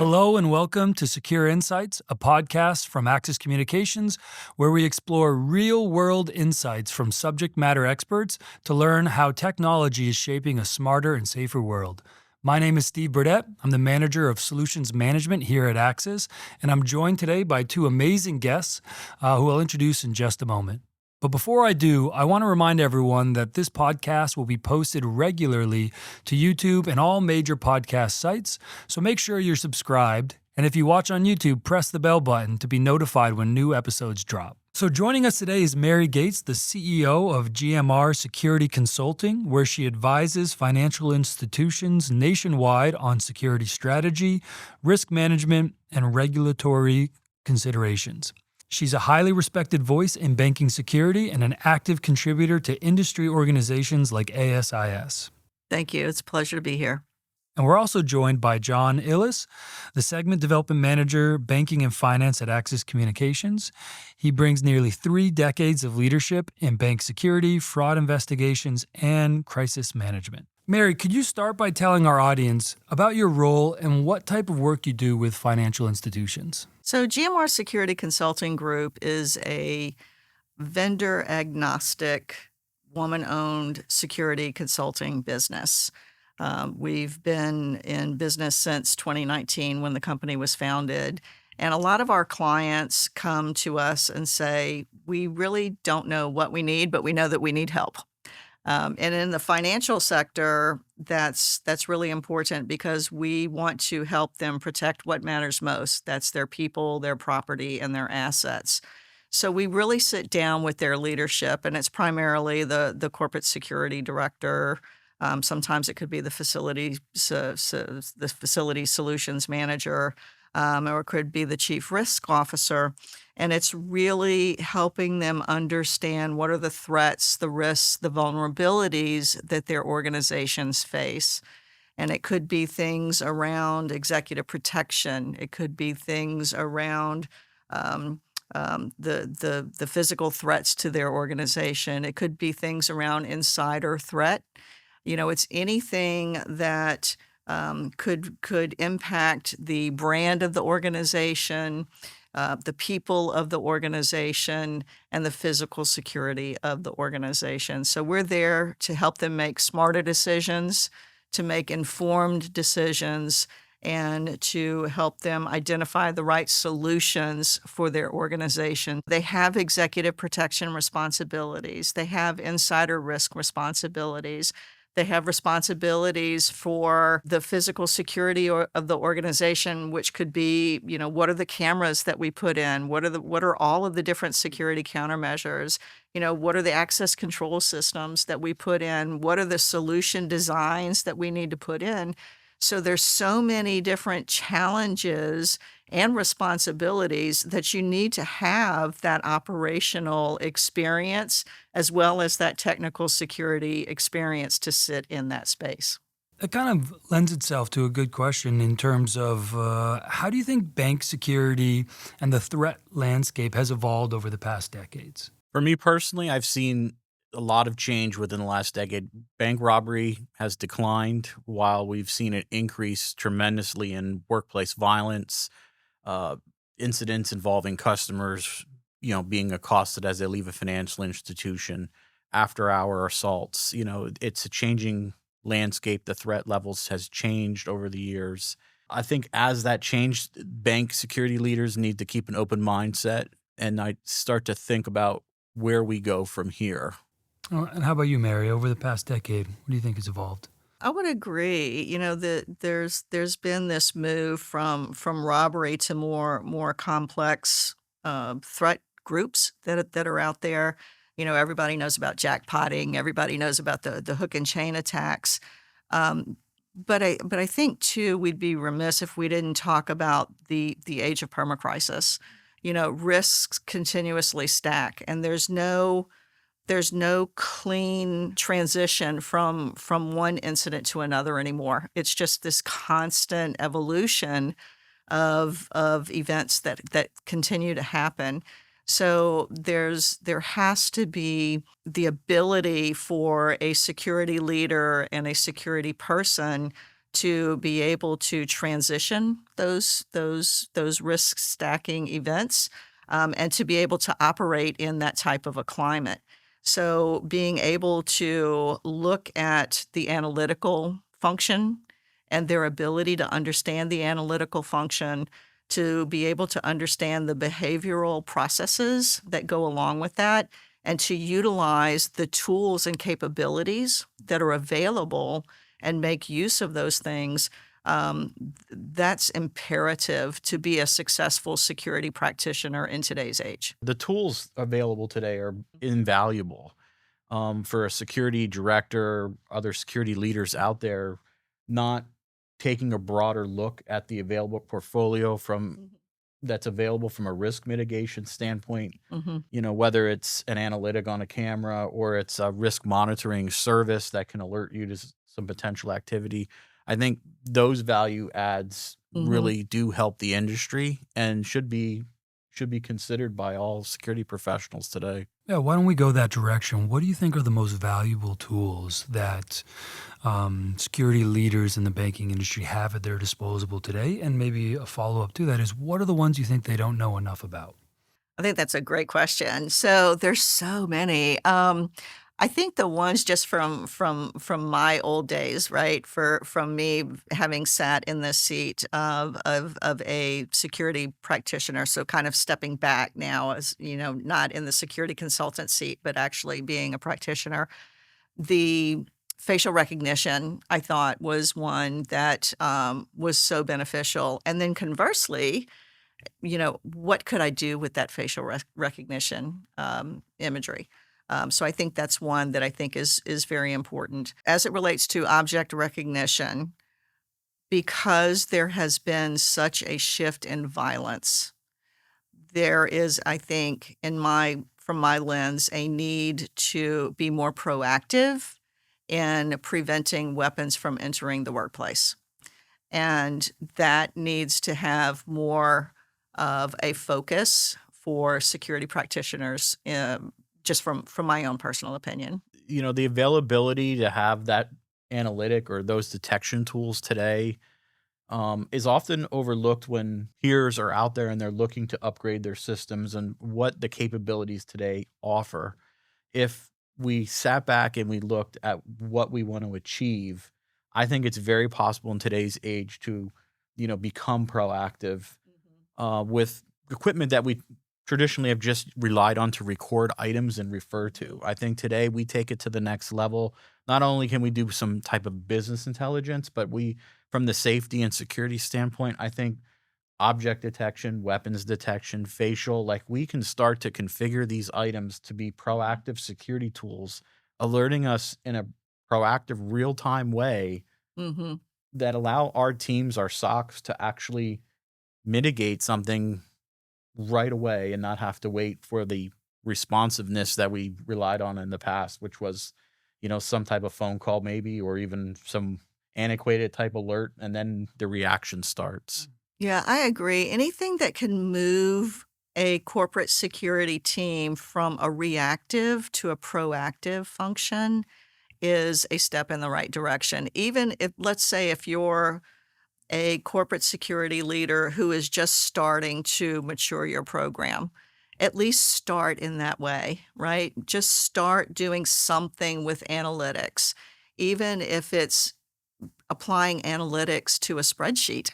Hello and welcome to Secure Insights, a podcast from Axis Communications, where we explore real-world insights from subject matter experts to learn how technology is shaping a smarter and safer world. My name is Steve Burdet. I'm the Manager of Solutions Management here at Axis, and I'm joined today by two amazing guests who I'll introduce in just a moment. But before I do, I want to remind everyone that this podcast will be posted regularly to YouTube and all major podcast sites, so make sure you're subscribed. And if you watch on YouTube, press the bell button to be notified when new episodes drop. So joining us today is Mary Gates, the CEO of GMR Security Consulting, where she advises financial institutions nationwide on security strategy, risk management, and regulatory considerations. She's a highly respected voice in banking security and an active contributor to industry organizations like ASIS. Thank you. It's a pleasure to be here. And we're also joined by John Illis, the Segment Development Manager, Banking and Finance at Axis Communications. He brings nearly 3 decades of leadership in bank security, fraud investigations, and crisis management. Mary, could you start by telling our audience about your role and what type of work you do with financial institutions? So GMR Security Consulting Group is a vendor-agnostic, woman-owned security consulting business. We've been in business since 2019 when the company was founded. And a lot of our clients come to us and say, we really don't know what we need, but we know that we need help. And in the financial sector, that's really important because we want to help them protect what matters most. That's their people, their property, and their assets. So we really sit down with their leadership, and it's primarily the corporate security director. Sometimes it could be the facility solutions manager, or it could be the chief risk officer. And it's really helping them understand what are the threats, the risks, the vulnerabilities that their organizations face. And it could be things around executive protection. It could be things around the physical threats to their organization. It could be things around insider threat. You know, it's anything that could impact the brand of the organization, the people of the organization, and the physical security of the organization. So we're there to help them make smarter decisions, to make informed decisions, and to help them identify the right solutions for their organization. They have executive protection responsibilities. They have insider risk responsibilities. They have responsibilities for the physical security of the organization, which could be, you know, what are the cameras that we put in? What are all of the different security countermeasures? You know, what are the access control systems that we put in? What are the solution designs that we need to put in? So there's so many different challenges and responsibilities that you need to have that operational experience as well as that technical security experience to sit in that space. It kind of lends itself to a good question in terms of how do you think bank security and the threat landscape has evolved over the past decades? For me personally, I've seen a lot of change within the last decade. Bank robbery has declined while we've seen it increase tremendously in workplace violence, incidents involving customers, you know, being accosted as they leave a financial institution, after-hour assaults. You know, it's a changing landscape. The threat levels has changed over the years. I think as that changed, bank security leaders need to keep an open mindset, and I start to think about where we go from here. And how about you, Mary? Over the past decade, what do you think has evolved? I would agree. You know, there's been this move from robbery to more complex threat groups that are out there. You know, everybody knows about jackpotting. Everybody knows about the hook and chain attacks. But I think too, we'd be remiss if we didn't talk about the age of permacrisis. You know, risks continuously stack, and there's no clean transition from one incident to another anymore. It's just this constant evolution of events that continue to happen. So there has to be the ability for a security leader and a security person to be able to transition those risk stacking events, and to be able to operate in that type of a climate. So being able to look at the analytical function and their ability to understand the analytical function, to be able to understand the behavioral processes that go along with that, and to utilize the tools and capabilities that are available and make use of those things, that's imperative to be a successful security practitioner in today's age. The tools available today are invaluable. For a security director, other security leaders out there, not taking a broader look at the available portfolio from that's available from a risk mitigation standpoint, Mhm. whether it's an analytic on a camera or it's a risk monitoring service that can alert you to some potential activity. I think those value adds Mhm. really do help the industry and should be considered by all security professionals today. Yeah, why don't we go that direction? What do you think are the most valuable tools that security leaders in the banking industry have at their disposal today? And maybe a follow up to that is, what are the ones you think they don't know enough about? I think that's a great question. So there's so many. I think the ones just from my old days, right? From me having sat in the seat of a security practitioner, so kind of stepping back now as not in the security consultant seat, but actually being a practitioner. The facial recognition I thought was one that was so beneficial, and then conversely, what could I do with that facial recognition imagery? So I think that's one that I think is very important as it relates to object recognition, because there has been such a shift in violence. There is, I think, from my lens, a need to be more proactive in preventing weapons from entering the workplace. And that needs to have more of a focus for security practitioners, just from my own personal opinion. The availability to have that analytic or those detection tools today is often overlooked when peers are out there and they're looking to upgrade their systems and what the capabilities today offer. If we sat back and we looked at what we want to achieve, I think it's very possible in today's age to, become proactive with equipment that we traditionally have just relied on to record items and refer to. I think today we take it to the next level. Not only can we do some type of business intelligence, but from the safety and security standpoint, I think object detection, weapons detection, facial, like we can start to configure these items to be proactive security tools, alerting us in a proactive real time way Mhm. that allow our teams, our SOCs to actually mitigate something right away and not have to wait for the responsiveness that we relied on in the past, which was, some type of phone call maybe, or even some antiquated type alert, and then the reaction starts. Yeah, I agree. Anything that can move a corporate security team from a reactive to a proactive function is a step in the right direction. Even if, let's say, if you're a corporate security leader who is just starting to mature your program, at least start in that way, right? Just start doing something with analytics, even if it's applying analytics to a spreadsheet.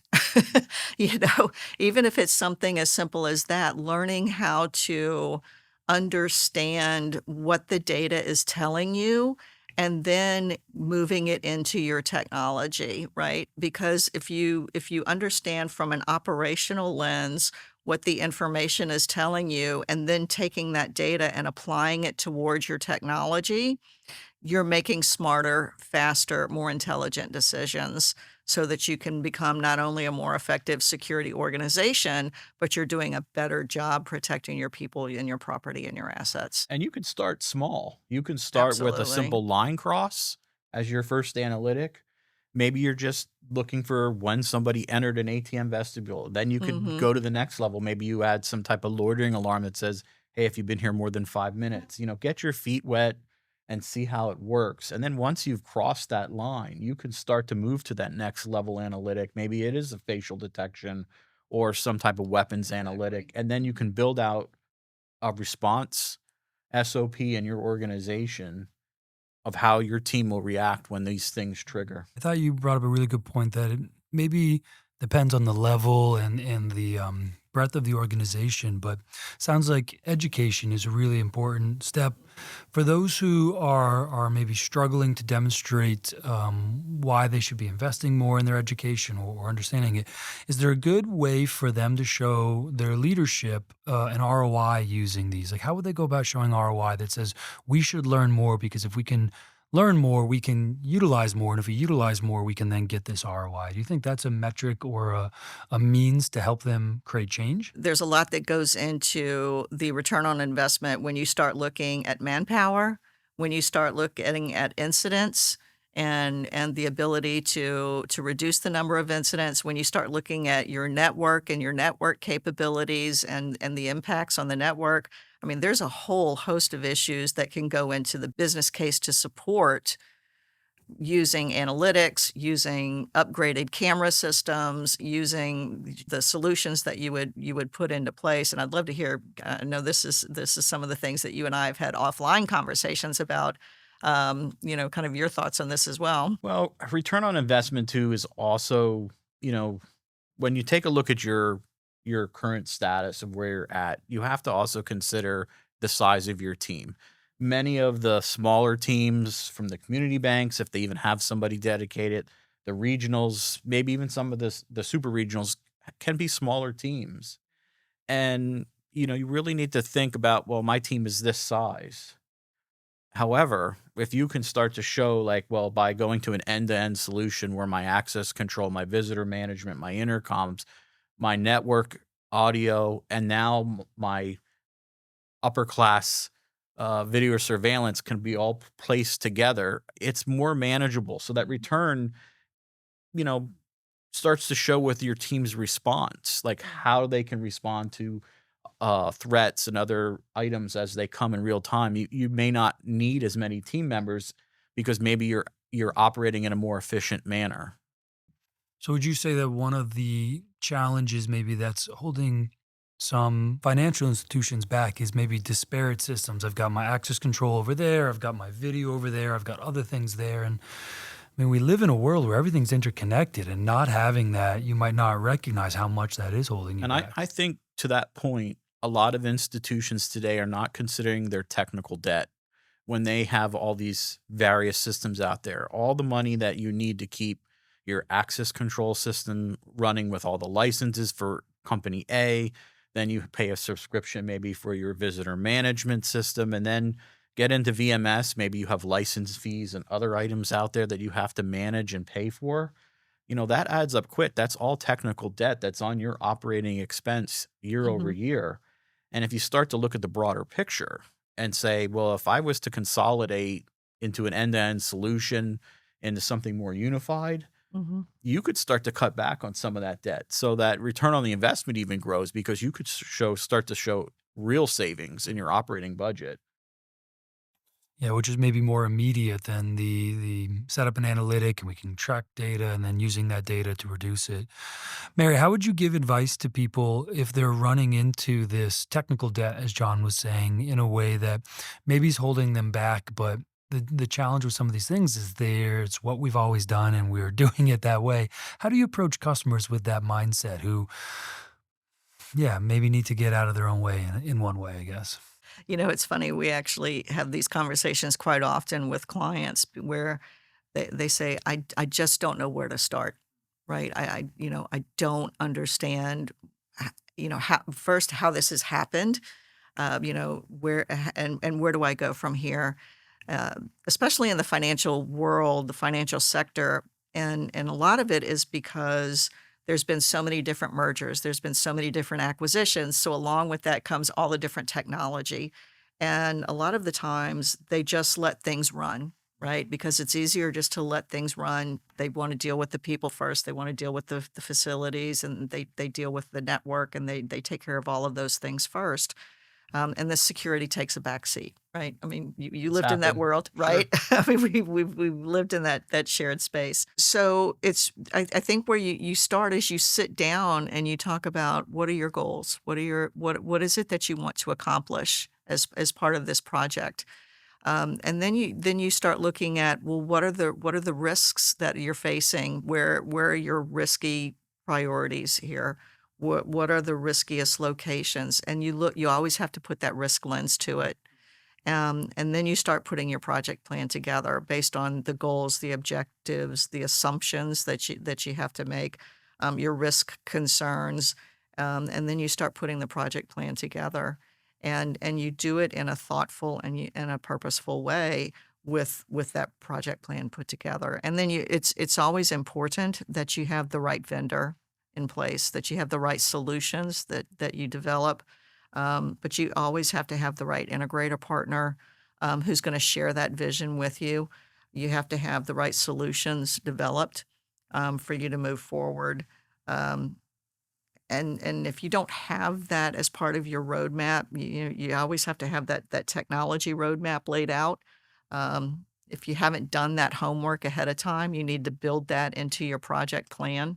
you know, Even if it's something as simple as that, learning how to understand what the data is telling you and then moving it into your technology, right? Because if you understand from an operational lens what the information is telling you and then taking that data and applying it towards your technology, you're making smarter, faster, more intelligent decisions so that you can become not only a more effective security organization, but you're doing a better job protecting your people and your property and your assets. And you can start small. You can start with a Absolutely. simple line cross as your first analytic. Maybe you're just looking for when somebody entered an ATM vestibule. Then you could Mhm. go to the next level. Maybe you add some type of loitering alarm that says, hey, if you've been here more than 5 minutes, get your feet wet and see how it works. And then once you've crossed that line, you can start to move to that next level analytic. Maybe it is a facial detection or some type of weapons analytic. And then you can build out a response SOP in your organization of how your team will react when these things trigger. I thought you brought up a really good point that it maybe depends on the level and the breadth of the organization, but sounds like education is a really important step for those who are maybe struggling to demonstrate why they should be investing more in their education or understanding it. Is there a good way for them to show their leadership an ROI using these? Like, how would they go about showing ROI that says we should learn more because if we can learn more, we can utilize more. And if we utilize more, we can then get this ROI. Do you think that's a metric or a means to help them create change? There's a lot that goes into the return on investment when you start looking at manpower, when you start looking at incidents and the ability to reduce the number of incidents, when you start looking at your network and your network capabilities and the impacts on the network. I mean, there's a whole host of issues that can go into the business case to support using analytics, using upgraded camera systems, using the solutions that you would put into place. And I'd love to hear. I know this is some of the things that you and I have had offline conversations about. Kind of your thoughts on this as well. Well, return on investment too is also, when you take a look at your current status of where you're at, you have to also consider the size of your team. Many of the smaller teams from the community banks, if they even have somebody dedicated, the regionals, maybe even some of the super regionals can be smaller teams. And you really need to think about, well, my team is this size. However, if you can start to show like, well, by going to an end-to-end solution where my access control, my visitor management, my intercoms, my network audio, and now my upper class video surveillance can be all placed together, it's more manageable. So that return, you know, starts to show with your team's response, like how they can respond to threats and other items as they come in real time. You may not need as many team members because maybe you're operating in a more efficient manner. So would you say that one of the challenges maybe that's holding some financial institutions back is maybe disparate systems? I've got my access control over there, I've got my video over there, I've got other things there. And I mean, we live in a world where everything's interconnected, and not having that, you might not recognize how much that is holding you And I, back. I think to that point, a lot of institutions today are not considering their technical debt when they have all these various systems out there. All the money that you need to keep your access control system running with all the licenses for company A, then you pay a subscription maybe for your visitor management system, and then get into VMS. Maybe you have license fees and other items out there that you have to manage and pay for. That adds up quick. That's all technical debt that's on your operating expense year over Mhm. year. And if you start to look at the broader picture and say, well, if I was to consolidate into an end-to-end solution into something more unified, Mhm. you could start to cut back on some of that debt so that return on the investment even grows because you could start to show real savings in your operating budget. Yeah, which is maybe more immediate than the set up an analytic and we can track data and then using that data to reduce it. Mary, how would you give advice to people if they're running into this technical debt, as John was saying, in a way that maybe is holding them back, but the challenge with some of these things is it's what we've always done and we're doing it that way. How do you approach customers with that mindset who, yeah, maybe need to get out of their own way in one way, I guess? It's funny. We actually have these conversations quite often with clients where they say, I just don't know where to start, right? I don't understand, how this has happened, where and where do I go from here? Especially in the financial world, the financial sector, and a lot of it is because there's been so many different mergers, there's been so many different acquisitions. So along with that comes all the different technology, and a lot of the times they just let things run. Right, because it's easier just to let things run. They want to deal with the people first. They want to deal with the facilities, and they deal with the network, and they take care of all of those things first. And the security takes a back seat, right? I mean, you It's lived in that happened. world, Sure. right? I mean, we've lived in that shared space. So I think where you start is you sit down and you talk about what are your goals, what is it that you want to accomplish as part of this project, and then you start looking at, well, what are the risks that you're facing? Where are your risky priorities here? What are the riskiest locations? And you always have to put that risk lens to it. And then you start putting your project plan together based on the goals, the objectives, the assumptions that you have to make, your risk concerns, and then you start putting the project plan together, and you do it in a thoughtful and in a purposeful way with that project plan put together. And then it's always important that you have the right vendor in place, that you have the right solutions that you develop, but you always have to have the right integrator partner who's going to share that vision with you. You have to have the right solutions developed for you to move forward. Um, and if you don't have that as part of your roadmap, you always have to have that technology roadmap laid out. If you haven't done that homework ahead of time, you need to build that into your project plan.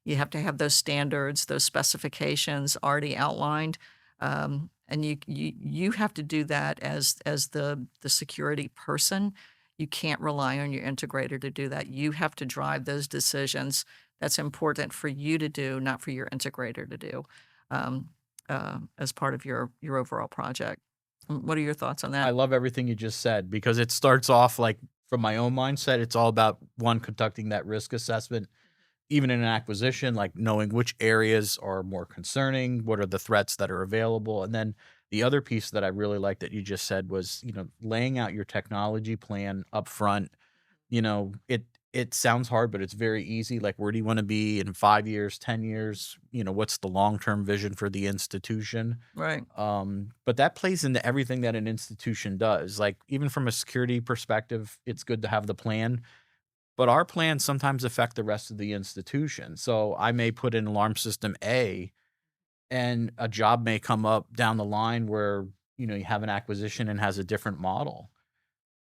You have to have those standards, those specifications already outlined, and you have to do that as the security person. You can't rely on your integrator to do that. You have to drive those decisions. That's important for you to do, not for your integrator to do, um, as part of your overall project. What are your thoughts on I that? love everything you just said because it starts off like from my own mindset, it's all about one, conducting that risk assessment, even in an acquisition, like knowing which areas are more concerning, what are the threats that are available. And then the other piece that I really like that you just said was, laying out your technology plan up front. It sounds hard, but it's very easy. Like, where do you want to be in 5 years, 10 years? What's the long-term vision for the institution? Right. But that plays into everything that an institution does. Like, even from a security perspective, it's good to have the plan, but our plans sometimes affect the rest of the institution. So I may put in alarm system A, and a job may come up down the line where, you have an acquisition and has a different model.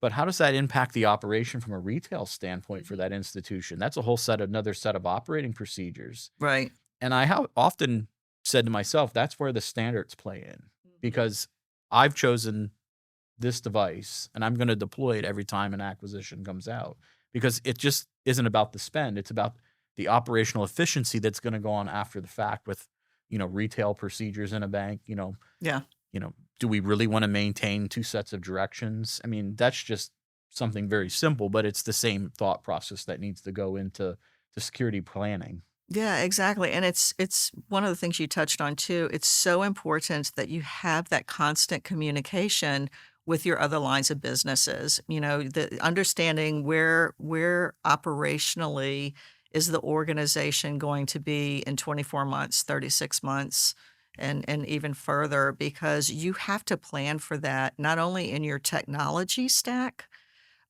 But how does that impact the operation from a retail standpoint for that institution? That's a whole another set of operating procedures. Right. And I have often said to myself, that's where the standards play in, because I've chosen this device and I'm going to deploy it every time an acquisition comes out, because it just isn't about the spend. It's about the operational efficiency that's going to go on after the fact with, retail procedures in a bank. Yeah. Do we really want to maintain two sets of directions? I mean, that's just something very simple, but it's the same thought process that needs to go into security planning. Yeah, exactly. And it's one of the things you touched on too. It's so important that you have that constant communication with your other lines of businesses. The understanding where operationally is the organization going to be in 24 months, 36 months, and even further, because you have to plan for that not only in your technology stack,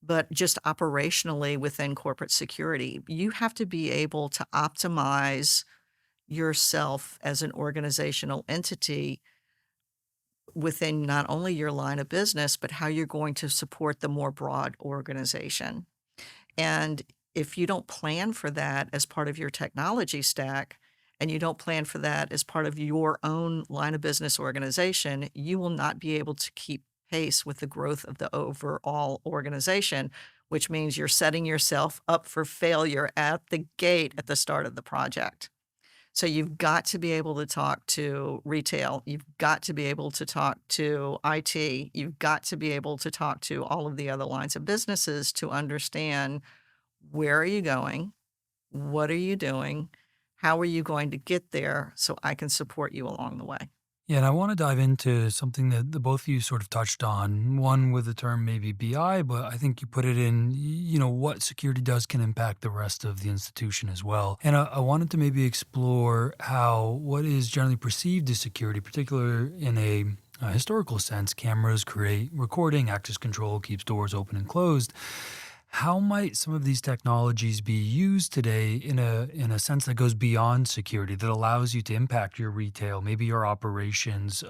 but just operationally within corporate security. You have to be able to optimize yourself as an organizational entity within not only your line of business, but how you're going to support the more broad organization. And if you don't plan for that as part of your technology stack, and you don't plan for that as part of your own line of business organization, you will not be able to keep pace with the growth of the overall organization, which means you're setting yourself up for failure at the gate at the start of the project. So you've got to be able to talk to retail. You've got to be able to talk to IT. You've got to be able to talk to all of the other lines of businesses to understand, where are you going? What are you doing? How are you going to get there so I can support you along the way? Yeah, and I want to dive into something that the both of you sort of touched on. One with the term maybe BI, but I think you put it in, what security does can impact the rest of the institution as well. And I wanted to maybe explore how what is generally perceived as security, particularly in a historical sense, cameras create recording, access control keeps doors open and closed, How might some of these technologies be used today in a sense that goes beyond security, that allows you to impact your retail, maybe your operations,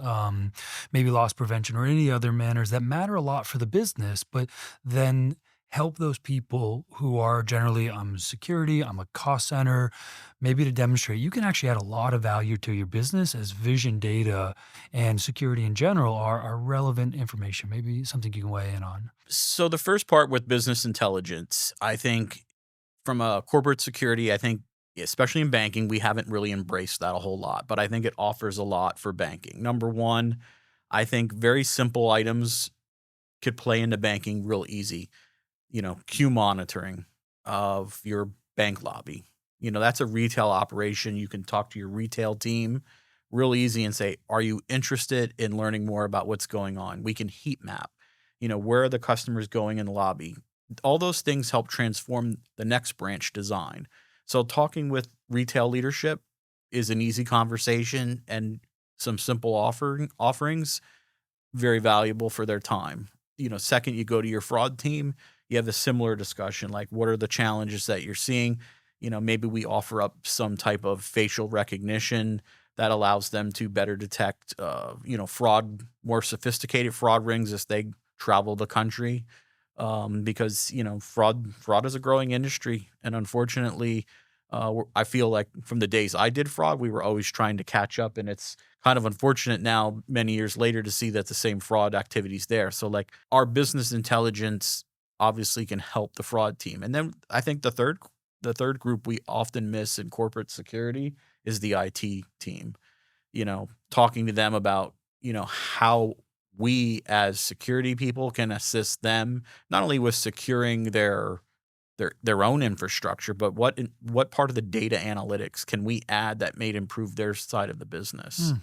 maybe loss prevention or any other manners that matter a lot for the business, but then help those people who are generally, I'm security, I'm a cost center, maybe to demonstrate you can actually add a lot of value to your business as vision data and security in general are relevant information. Maybe something you can weigh in on. So the first part with business intelligence, I think from a corporate security, I think especially in banking, we haven't really embraced that a whole lot, but I think it offers a lot for banking. Number one, I think very simple items could play into banking real easy. Queue monitoring of your bank lobby. That's a retail operation. You can talk to your retail team real easy and say, are you interested in learning more about what's going on? We can heat map, where are the customers going in the lobby? All those things help transform the next branch design. So talking with retail leadership is an easy conversation, and some simple offerings very valuable for their time. Second, you go to your fraud team, you have a similar discussion, like what are the challenges that you're seeing? Maybe we offer up some type of facial recognition that allows them to better detect, fraud, more sophisticated fraud rings as they travel the country. Because fraud is a growing industry, and unfortunately, I feel like from the days I did fraud, we were always trying to catch up, and it's kind of unfortunate now, many years later, to see that the same fraud activities there. So, like, our business intelligence obviously can help the fraud team, and then I think the third group we often miss in corporate security is the IT team. Talking to them about how we as security people can assist them not only with securing their own infrastructure, but what part of the data analytics can we add that may improve their side of the business? Hmm.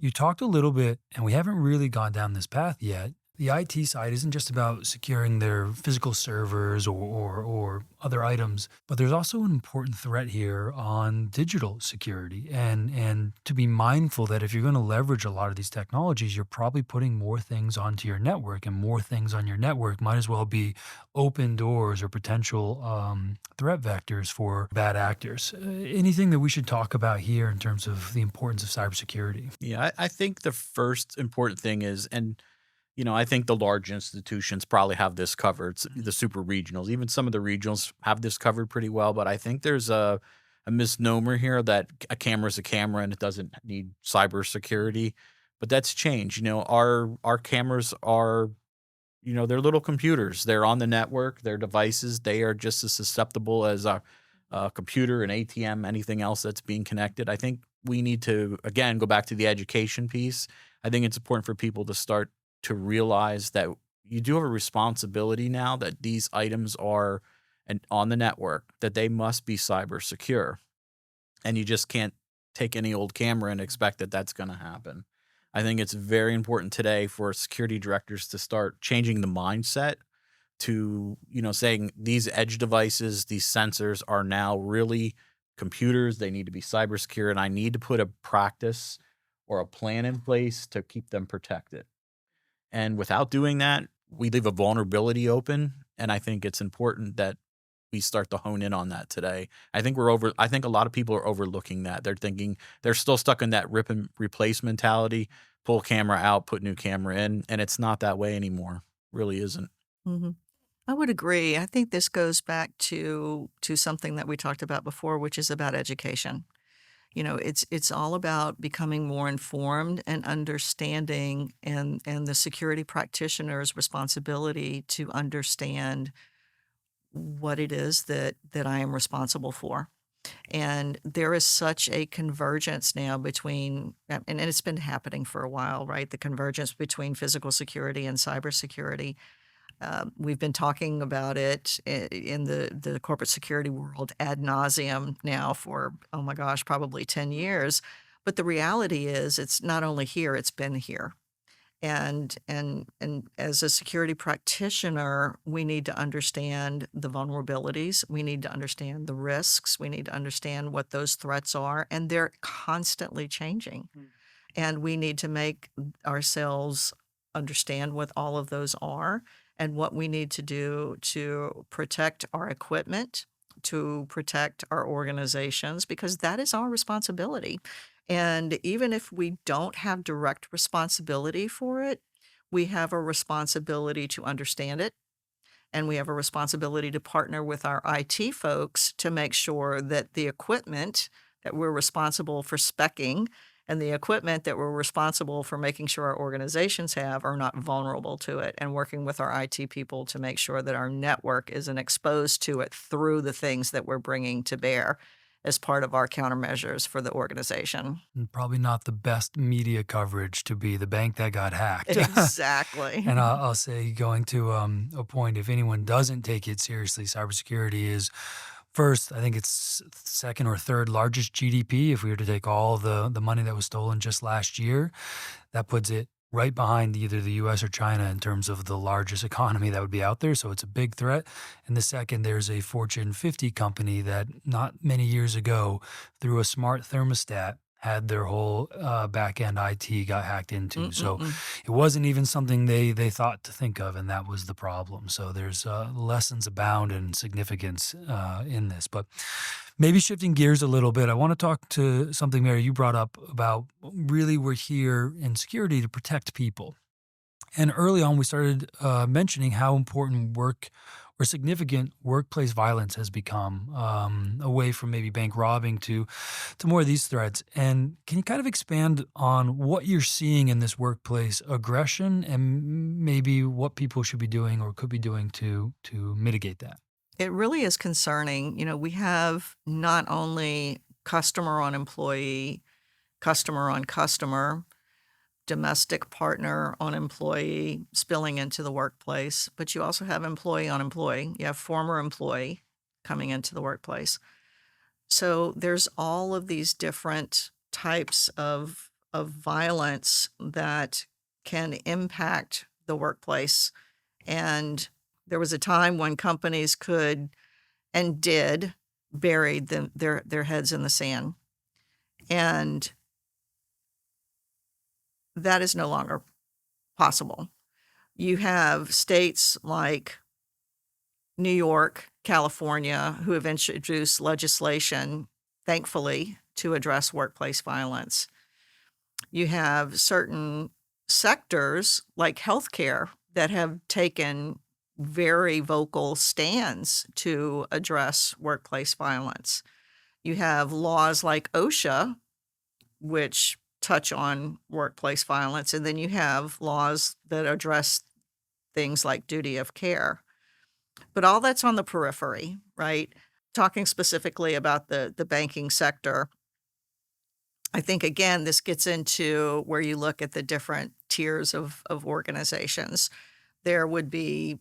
You talked a little bit, and we haven't really gone down this path yet. The IT side isn't just about securing their physical servers or other items, but there's also an important threat here on digital security. And to be mindful that if you're going to leverage a lot of these technologies, you're probably putting more things onto your network, and more things on your network might as well be open doors or potential threat vectors for bad actors. Anything that we should talk about here in terms of the importance of cybersecurity? Yeah, I think the first important thing is, and I think the large institutions probably have this covered, the super regionals, even some of the regionals have this covered pretty well. But I think there's a misnomer here that a camera is a camera and it doesn't need cybersecurity. But that's changed. Our cameras are, they're little computers. They're on the network. They're devices. They are just as susceptible as a computer, an ATM, anything else that's being connected. I think we need to, again, go back to the education piece. I think it's important for people to start to realize that you do have a responsibility now that these items are on the network, that they must be cyber secure. And you just can't take any old camera and expect that that's going to happen. I think it's very important today for security directors to start changing the mindset to, saying these edge devices, these sensors are now really computers. They need to be cyber secure, and I need to put a practice or a plan in place to keep them protected. And without doing that, we leave a vulnerability open. And I think it's important that we start to hone in on that today. I think a lot of people are overlooking that. They're thinking they're still stuck in that rip and replace mentality, pull camera out, put new camera in. And it's not that way anymore. Really isn't. Mhm. I would agree. I think this goes back to something that we talked about before, which is about education. It's all about becoming more informed and understanding, and the security practitioner's responsibility to understand what it is that I am responsible for. And there is such a convergence now between, and it's been happening for a while, right? The convergence between physical security and cybersecurity. We've been talking about it in the corporate security world ad nauseum now for, oh my gosh, probably 10 years. But the reality is it's not only here, it's been here. And as a security practitioner, we need to understand the vulnerabilities. We need to understand the risks. We need to understand what those threats are, and they're constantly changing. And we need to make ourselves understand what all of those are, and what we need to do to protect our equipment, to protect our organizations, because that is our responsibility. And even if we don't have direct responsibility for it, we have a responsibility to understand it, and we have a responsibility to partner with our IT folks to make sure that the equipment that we're responsible for speccing and the equipment that we're responsible for making sure our organizations have are not vulnerable to it, and working with our IT people to make sure that our network isn't exposed to it through the things that we're bringing to bear as part of our countermeasures for the organization. And probably not the best media coverage to be the bank that got hacked. Exactly. And I'll say, going to a point, if anyone doesn't take it seriously, cybersecurity is first, I think it's second or third largest GDP. If we were to take all the money that was stolen just last year, that puts it right behind either the US or China in terms of the largest economy that would be out there. So it's a big threat. And the second, there's a Fortune 50 company that not many years ago, through a smart thermostat, had their whole back end IT got hacked into. So Mm-mm-mm. it wasn't even something they thought to think of, and that was the problem. So there's lessons abound and significance in this. But maybe shifting gears a little bit, I want to talk to something, Mary, you brought up about really we're here in security to protect people. And early on, we started mentioning how important work or significant workplace violence has become, away from maybe bank robbing to more of these threats. And can you kind of expand on what you're seeing in this workplace aggression and maybe what people should be doing or could be doing to mitigate that? It really is concerning. We have not only customer on employee, customer on customer, domestic partner on employee spilling into the workplace, but you also have employee on employee. You have former employee coming into the workplace. So there's all of these different types of violence that can impact the workplace. And there was a time when companies could and did bury their heads in the sand. And that is no longer possible. You have states like New York, California, who have introduced legislation, thankfully, to address workplace violence. You have certain sectors like healthcare that have taken very vocal stands to address workplace violence. You have laws like OSHA, which touch on workplace violence, and then you have laws that address things like duty of care. But all that's on the periphery, right? Talking specifically about the banking sector, I think, again, this gets into where you look at the different tiers of organizations. There would be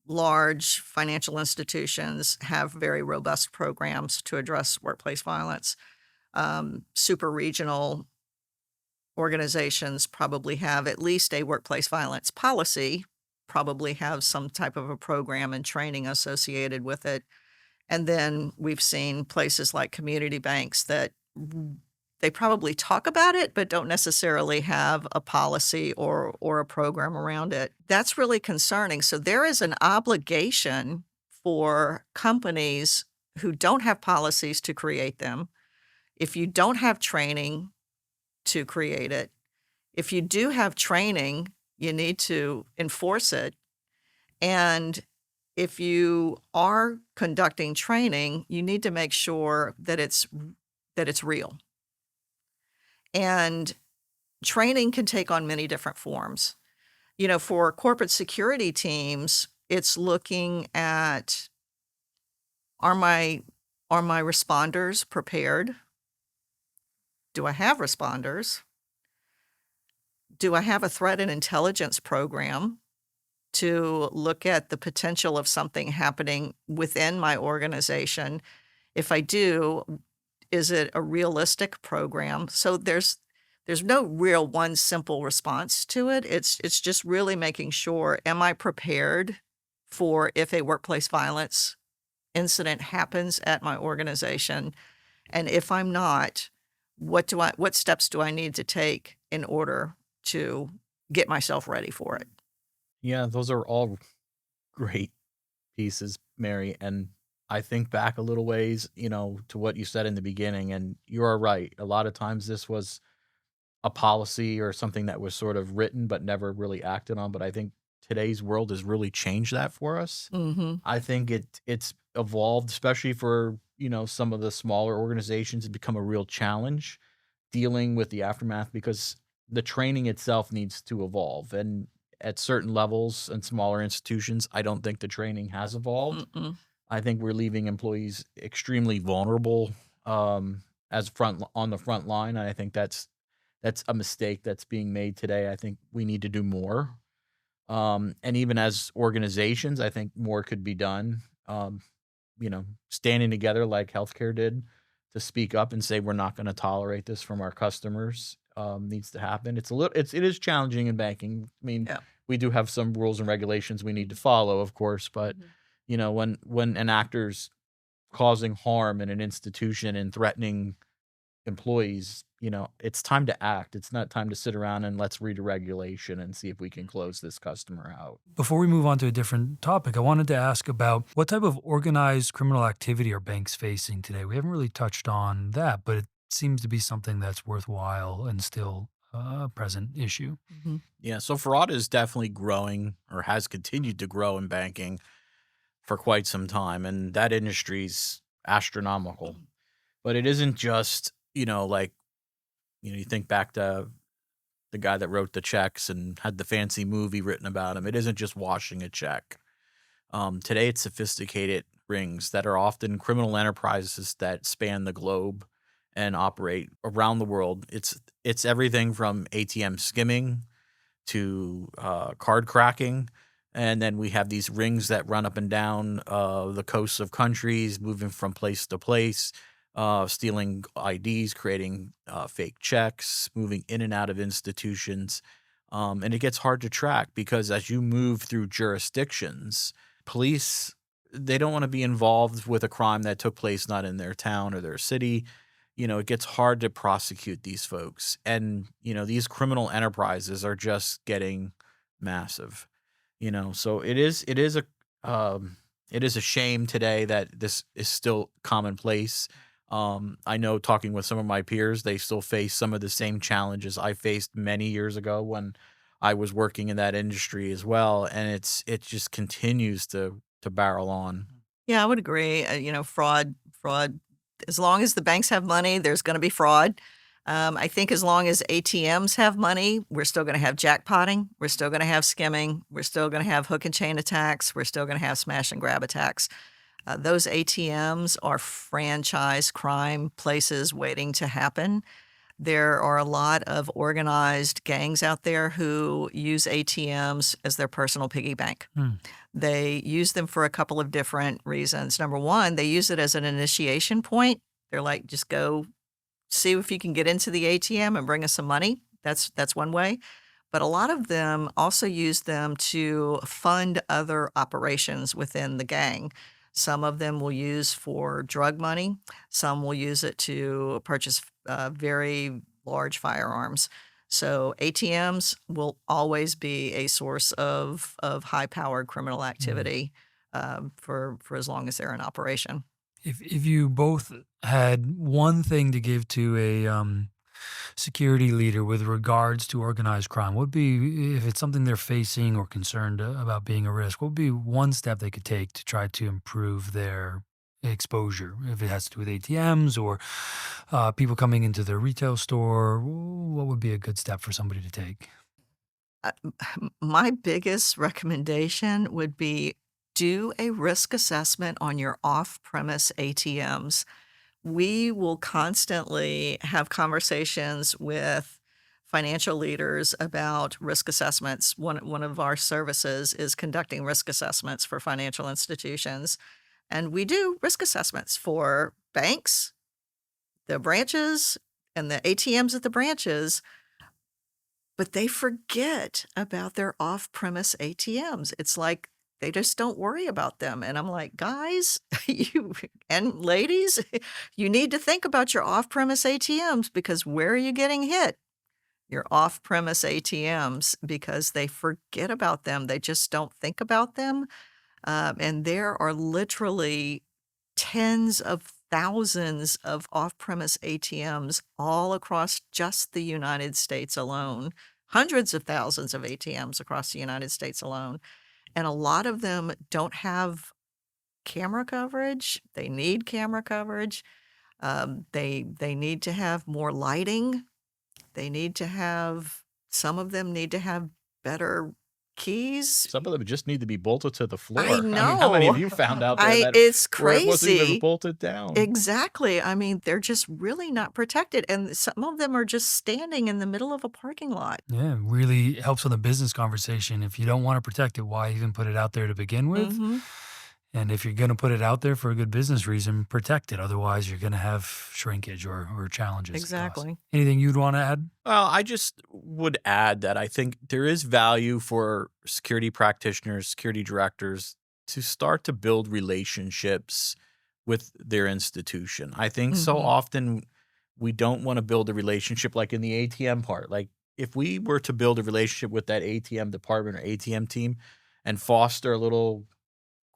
large financial institutions have very robust programs to address workplace violence. Super regional organizations probably have at least a workplace violence policy, probably have some type of a program and training associated with it. And then we've seen places like community banks that they probably talk about it, but don't necessarily have a policy or a program around it. That's really concerning. So there is an obligation for companies who don't have policies to create them. If you don't have training to create it, if you do have training, you need to enforce it. And if you are conducting training, you need to make sure that it's real. And training can take on many different forms. For corporate security teams, it's looking at, are my responders prepared? Do I have responders? Do I have a threat and intelligence program to look at the potential of something happening within my organization? If I do, is it a realistic program? So there's no real one simple response to it. It's just really making sure, am I prepared for if a workplace violence incident happens at my organization? And if I'm not, what steps do I need to take in order to get myself ready for it? Yeah, those are all great pieces, Mary. And I think back a little ways, to what you said in the beginning, and you are right. A lot of times this was a policy or something that was sort of written but never really acted on. But I think today's world has really changed that for us. Mhm. I think it's evolved, especially for, some of the smaller organizations, it's become a real challenge dealing with the aftermath because the training itself needs to evolve. And at certain levels and smaller institutions, I don't think the training has evolved. Mm-mm. I think we're leaving employees extremely vulnerable as front on the front line. And I think that's a mistake that's being made today. I think we need to do more. And even as organizations, I think more could be done. Standing together like healthcare did to speak up and say we're not going to tolerate this from our customers needs to happen. It is challenging in banking. I mean, Yeah. we do have some rules and regulations we need to follow, of course, but Mhm. when an actor's causing harm in an institution and threatening employees, it's time to act. It's not time to sit around and let's read a regulation and see if we can close this customer out. Before we move on to a different topic, I wanted to ask about what type of organized criminal activity are banks facing today? We haven't really touched on that, but it seems to be something that's worthwhile and still a present issue. Mhm. Yeah, so fraud is definitely growing or has continued to grow in banking for quite some time, and that industry's astronomical. But it isn't just, like, you think back to the guy that wrote the checks and had the fancy movie written about him. It isn't just washing a check. Today, it's sophisticated rings that are often criminal enterprises that span the globe and operate around the world. It's everything from ATM skimming to card cracking. And then we have these rings that run up and down the coasts of countries, moving from place to place, stealing IDs, creating fake checks, moving in and out of institutions. And it gets hard to track because as you move through jurisdictions, police, they don't want to be involved with a crime that took place not in their town or their city. It gets hard to prosecute these folks. And, these criminal enterprises are just getting massive. So it is a shame today that this is still commonplace. I know talking with some of my peers, they still face some of the same challenges I faced many years ago when I was working in that industry as well. And it just continues to barrel on. Yeah, I would agree. Fraud. As long as the banks have money, there's going to be fraud. I think as long as ATMs have money, we're still going to have jackpotting. We're still going to have skimming. We're still going to have hook and chain attacks. We're still going to have smash and grab attacks. Those ATMs are franchise crime places waiting to happen. There are a lot of organized gangs out there who use ATMs as their personal piggy bank. Hmm. They use them for a couple of different reasons. Number one, they use it as an initiation point. They're like, just go see if you can get into the ATM and bring us some money. That's one way. But a lot of them also use them to fund other operations within the gang. Some of them will use for drug money. Some will use it to purchase very large firearms. So ATMs will always be a source of high-powered criminal activity for as long as they're in operation. If you both had one thing to give to a security leader with regards to organized crime, what would be, if it's something they're facing or concerned about being a risk, what would be one step they could take to try to improve their exposure? If it has to do with ATMs or people coming into their retail store, what would be a good step for somebody to take? Uh, my biggest recommendation would be do a risk assessment on your off-premise ATMs. We will constantly have conversations with financial leaders about risk assessments. One of our services is conducting risk assessments for financial institutions, and we do risk assessments for banks, the branches, and the ATMs at the branches, but they forget about their off-premise ATMs. It's like they just don't worry about them, and I'm like, "Guys, you and ladies, you need to think about your off-premise ATMs because where are you getting hit? Your off-premise ATMs because they forget about them. They just don't think about them." And there are literally tens of thousands of off-premise ATMs all across just the United States alone, hundreds of thousands of ATMs across the United States alone, and a lot of them don't have camera coverage. They need camera coverage. They need to have more lighting. They need to have some of them need to have better keys. Some of them just need to be bolted to the I floor. I mean, how many of know. you found out there that It's where it wasn't even crazy. bolted down? Exactly. I mean, they're just really not protected, and some of them are just standing in the middle of a parking lot. Yeah, really helps with a business conversation. If you don't want to protect it, why even put it out there to begin with? Mhm. And if you're going to put it out there for a good business reason, protect it. Otherwise, you're going to have shrinkage or challenges to cause. Exactly. Anything you'd want to add? Well, I just would add that I think there is value for security practitioners, security directors to start to build relationships with their institution. I think so Mhm. often we don't want to build a relationship like in the ATM part. Like if we were to build a relationship with that ATM department or ATM team and foster a little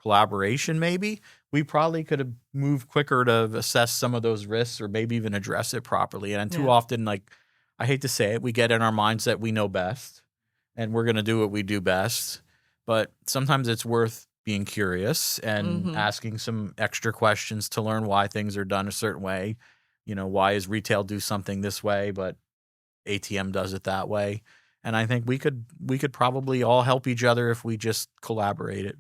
collaboration maybe, we probably could have moved quicker to assess some of those risks or maybe even address it properly. And too Yeah. often, like, I hate to say it, we get in our mindset we know best and we're going to do what we do best. But sometimes it's worth being curious and Mhm. asking some extra questions to learn why things are done a certain way. You know, why is retail do something this way, but ATM does it that way? And I think we could probably all help each other if we just collaborated.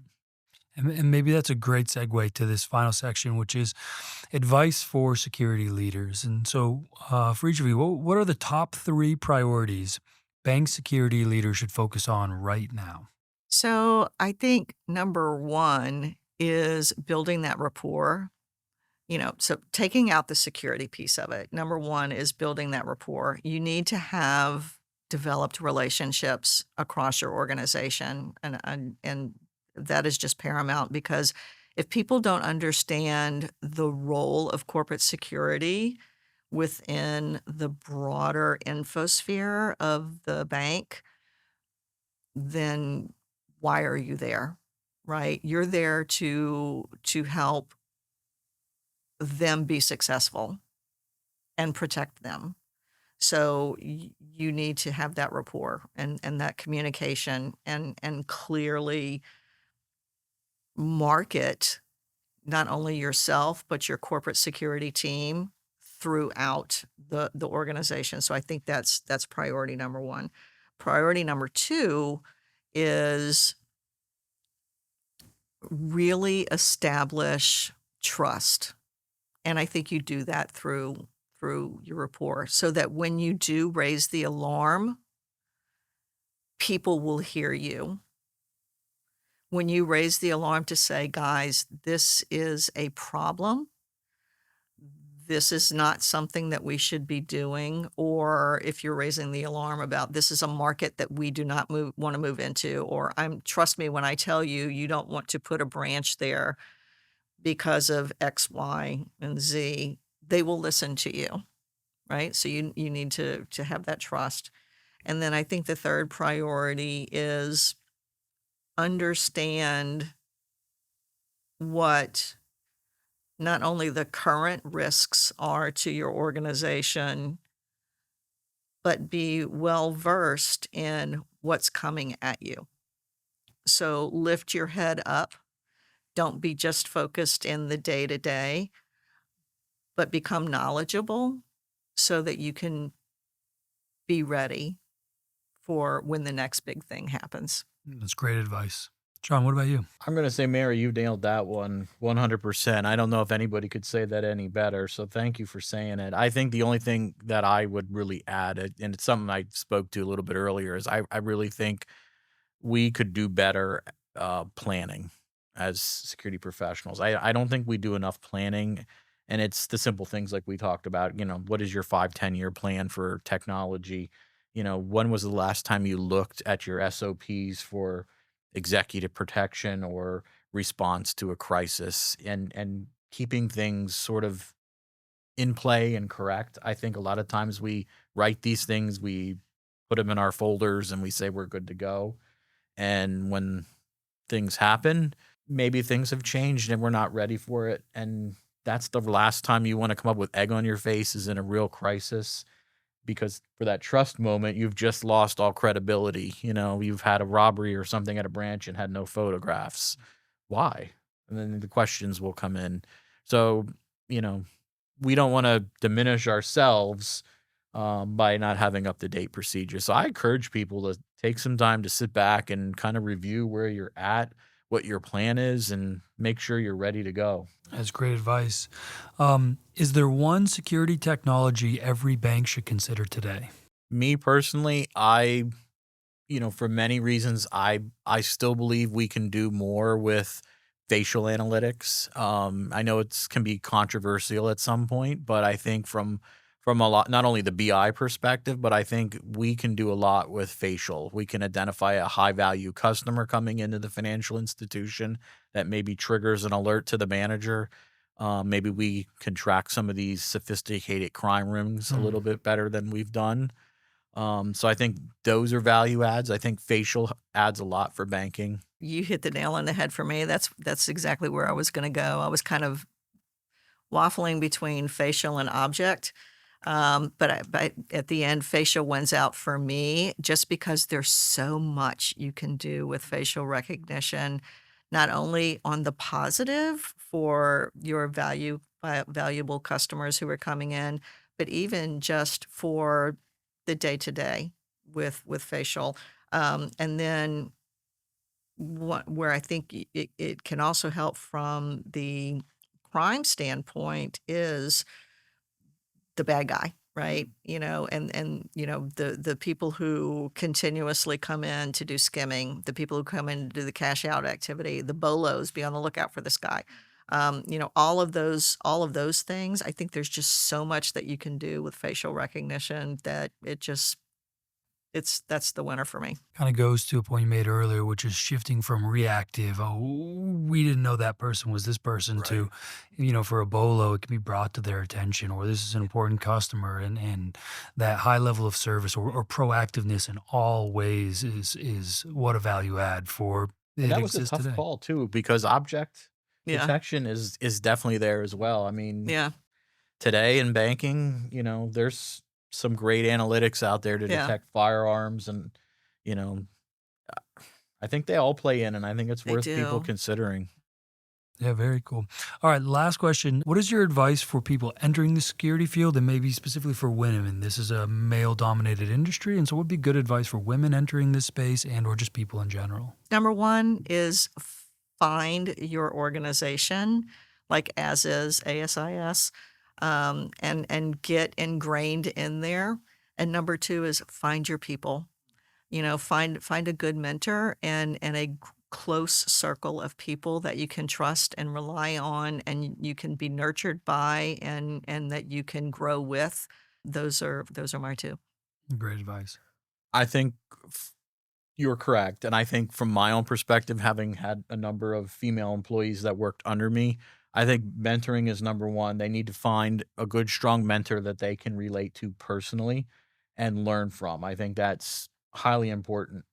And maybe that's a great segue to this final section, which is advice for security leaders. And so, for each of you, what are the top 3 priorities bank security leaders should focus on right now? So, I think number 1 is building that rapport. So taking out the security piece of it, number 1 is building that rapport. You need to have developed relationships across your organization, and that is just paramount because if people don't understand the role of corporate security within the broader infosphere of the bank, then why are you there? Right? You're there to help them be successful and protect them. So you need to have that rapport and that communication and clearly market not only yourself but your corporate security team throughout the organization. So I think that's priority number 1. Priority number 2 is really establish trust. And I think you do that through your rapport so that when you do raise the alarm, people will hear you. When you raise the alarm to say, "Guys, this is a problem. This is not something that we should be doing," or if you're raising the alarm about, "This is a market that we do not wanna move into," or, trust me when I tell you, you don't want to put a branch there because of X, Y, and Z," they will listen to you. Right? So you need to have that trust. And then I think the third priority is understand what not only the current risks are to your organization, but be well versed in what's coming at you. So lift your head up. Don't be just focused in the day to day, but become knowledgeable so that you can be ready for when the next big thing happens. That's great advice. John, what about you? I'm gonna say, Mary, you nailed that one 100%. I don't know if anybody could say that any better, so thank you for saying it. I think the only thing that I would really add, and it's something I spoke to a little bit earlier, is I really think we could do better planning as security professionals. I don't think we do enough planning, and it's the simple things like we talked about. You know, what is your 5, 10 year plan for technology? You know, when was the last time you looked at your SOPs for executive protection or response to a crisis, and keeping things sort of in play and correct. I think a lot of times we write these things, we put them in our folders and we say we're good to go. And when things happen, maybe things have changed and we're not ready for it. And that's the last time you want to come up with egg on your face is in a real crisis, because for that trust moment, you've just lost all credibility. You've had a robbery or something at a branch and had no photographs. Why? And then the questions will come in. So, you know, we don't want to diminish ourselves by not having up to date procedures. So I encourage people to take some time to sit back and kind of review where you're at, what your plan is, and make sure you're ready to go. That's great advice. Is there one security technology every bank should consider today? Me personally, for many reasons, I still believe we can do more with facial analytics. I know it's can be controversial at some point, but I think from a lot, not only the BI perspective, but I think we can do a lot with facial. We can identify a high value customer coming into the financial institution that maybe triggers an alert to the manager. Maybe we can track some of these sophisticated crime rings a little bit better than we've done. So I think those are value adds. I think facial adds a lot for banking. You hit the nail on the head for me. That's exactly where I was going to go. I was kind of waffling between facial and object. But at the end, facial wins out for me just because there's so much you can do with facial recognition, not only on the positive for your valuable customers who are coming in, but even just for the day to day with facial. And then where I think it can also help from the crime standpoint is the bad guy, right? The people who continuously come in to do skimming, the people who come in to do the cash out activity, the bolos, be on the lookout for this guy. All of those things. I think there's just so much that you can do with facial recognition that that's the winner for me. Kind of goes to a point you made earlier, which is shifting from reactive. Oh, we didn't know that person was this person to, for a bolo, it can be brought to their attention, or this is an important customer, and that high level of service or proactiveness in all ways is what a value add for And it that was a exists tough today. call too, because object Yeah. detection is definitely there as well. I mean, Yeah. today in banking, there's some great analytics out there to Yeah. detect firearms, and you know, I think they all play in, and I think it's They worth people do. considering. Yeah, very cool. All right, last question. What is your advice for people entering the security field, and maybe specifically for women? This is a male-dominated industry, and so what would be good advice for women entering this space or just people in general? Number one is find your organization, like as is ASIS, and get ingrained in there. And number two is find your people. Find a good mentor and a close circle of people that you can trust and rely on, and you can be nurtured by, and that you can grow with. Those are my two. Great advice. I think you're correct, and I think from my own perspective, having had a number of female employees that worked under me, I think mentoring is number one. They need to find a good, strong mentor that they can relate to personally and learn from. I think that's highly important,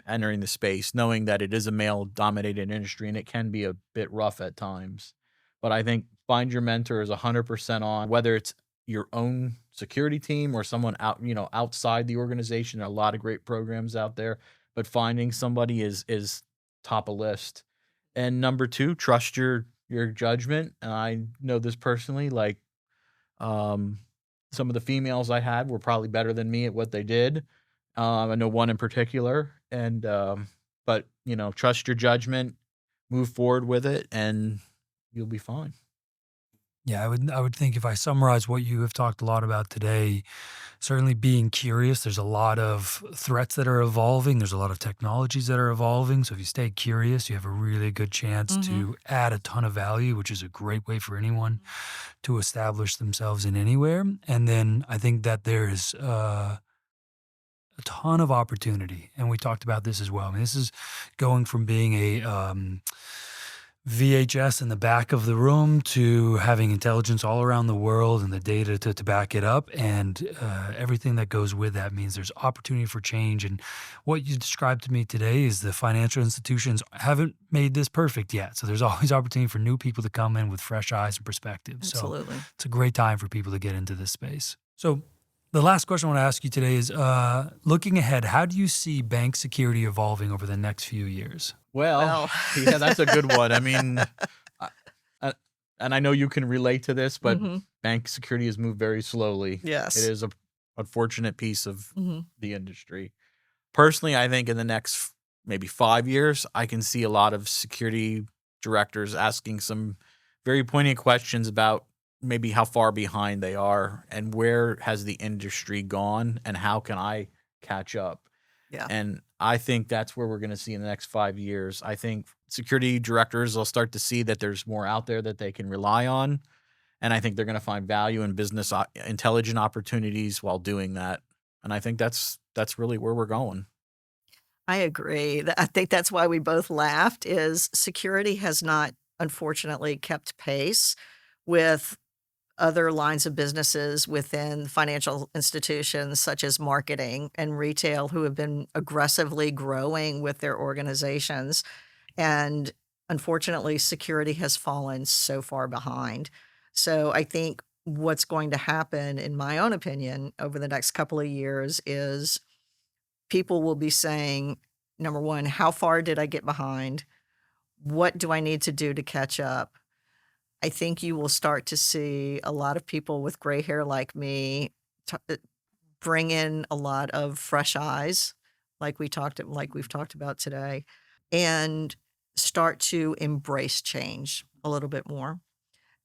entering the space, knowing that it is a male-dominated industry and it can be a bit rough at times. But I think find your mentor is 100% on, whether it's your own security team or someone outside the organization. There are a lot of great programs out there, but finding somebody is top of list. And number two, trust your judgment. And I know this personally, like, some of the females I had were probably better than me at what they did. I know one in particular, and but trust your judgment, move forward with it, and you'll be fine. Yeah, I would think if I summarize what you have talked a lot about today, certainly being curious. There's a lot of threats that are evolving. There's a lot of technologies that are evolving. So if you stay curious, you have a really good chance Mhm. to add a ton of value, which is a great way for anyone to establish themselves in anywhere. And then I think that there's a ton of opportunity, and we talked about this as well. I mean, this is going from being a VHS in the back of the room to having intelligence all around the world and the data to back it up. And everything that goes with that means there's opportunity for change. And what you described to me today is the financial institutions haven't made this perfect yet. So there's always opportunity for new people to come in with fresh eyes and perspectives. Absolutely. So it's a great time for people to get into this space. So the last question I want to ask you today is, looking ahead, how do you see bank security evolving over the next few years? Well, yeah, that's a good one. I mean, and I know you can relate to this, but bank security has moved very slowly. Yes. It is a unfortunate piece of Mhm. the industry. Personally, I think in the next maybe 5 years, I can see a lot of security directors asking some very poignant questions about maybe how far behind they are and where has the industry gone and how can I catch up. Yeah. And I think that's where we're going to see in the next 5 years. I think security directors will start to see that there's more out there that they can rely on. And I think they're going to find value in business intelligent opportunities while doing that. And I think that's really where we're going. I agree. I think that's why we both laughed is security has not, unfortunately, kept pace with other lines of businesses within financial institutions such as marketing and retail who have been aggressively growing with their organizations. And unfortunately, security has fallen so far behind. So I think what's going to happen, in my own opinion, over the next couple of years is people will be saying, number one, how far did I get behind? What do I need to do to catch up? I think you will start to see a lot of people with gray hair like me bring in a lot of fresh eyes, like we've talked about today, and start to embrace change a little bit more,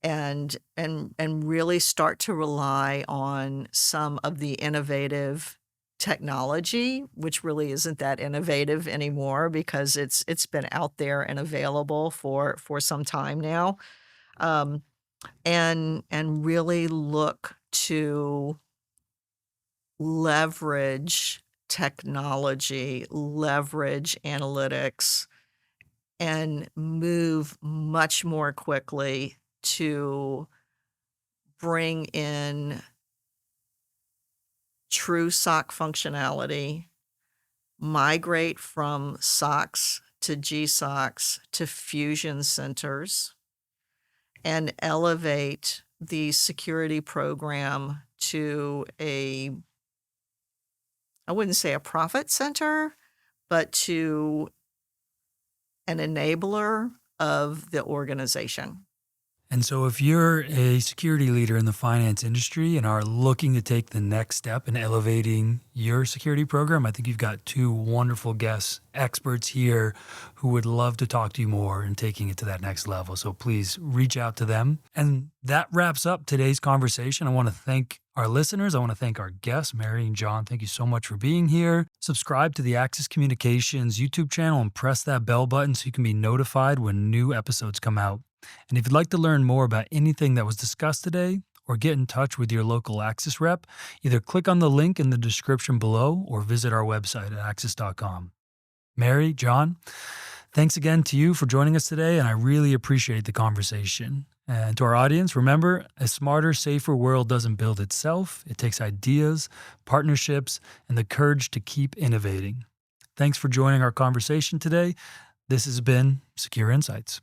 and really start to rely on some of the innovative technology, which really isn't that innovative anymore because it's been out there and available for some time now. Um, and really look to leverage technology, leverage analytics, and move much more quickly to bring in true SOC functionality, migrate from SOCs to GSOCs to fusion centers, and elevate the security program to I wouldn't say a profit center, but to an enabler of the organization. And so if you're a security leader in the finance industry and are looking to take the next step in elevating your security program, I think you've got two wonderful guests, experts here who would love to talk to you more and taking it to that next level. So please reach out to them. And that wraps up today's conversation. I want to thank our listeners. I want to thank our guests, Mary and John. Thank you so much for being here. Subscribe to the Axis Communications YouTube channel and press that bell button so you can be notified when new episodes come out. And if you'd like to learn more about anything that was discussed today or get in touch with your local Axis rep, either click on the link in the description below or visit our website at axis.com. Mary, John, thanks again to you for joining us today, and I really appreciate the conversation. And to our audience, remember, a smarter, safer world doesn't build itself. It takes ideas, partnerships, and the courage to keep innovating. Thanks for joining our conversation today. This has been Secure Insights.